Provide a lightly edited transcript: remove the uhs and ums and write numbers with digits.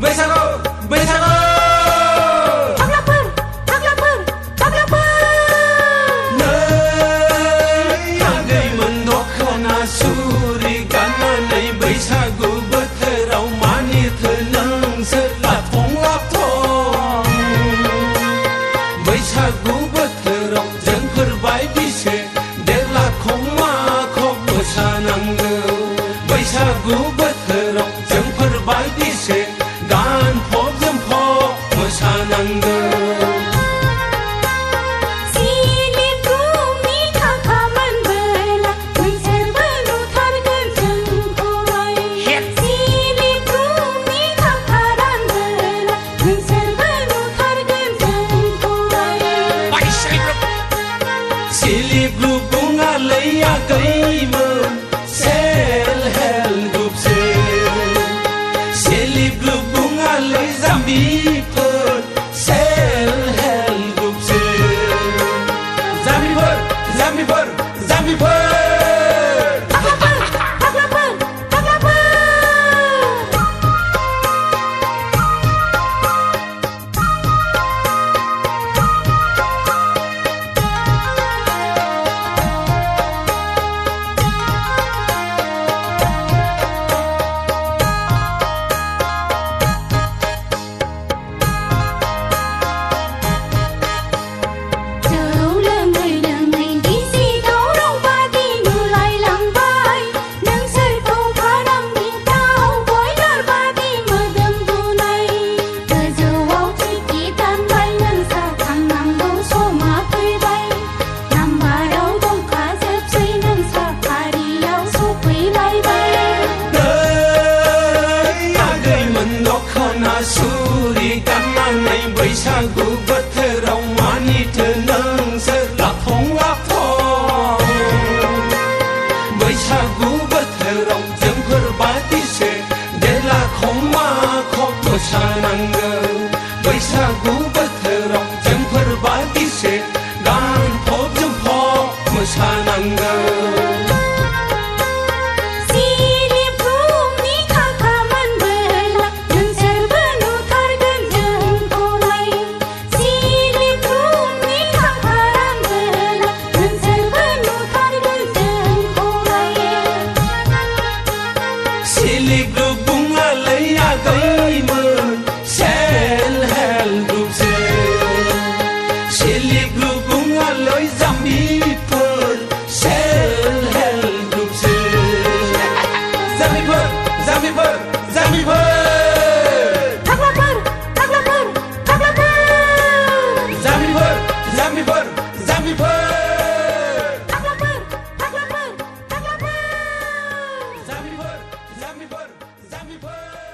बैसागु बैसागु सुरि गाननानै बैसागु बोथोराव मानिथो नोंसोर लाथं लाथं बैसागु बोथोराव जोंफोर बायदिसो देरलाखौ माखौ मोसानांगौ बैसागु बोथोराव जोंफोर बायदिसो गानफब जोमफब मोसानांगौ सुरि गाननानै बैसागु बोथोराव मानिथो नोंसोर लाथं लाथं बैसागु बोथोराव जोंफोर बादिसो देरलाखौ माखौ मोसानांगौ बैसागु बोथोराव जोंफोर बादिसो गानफब जोमफब मोसानांगौ Zamipur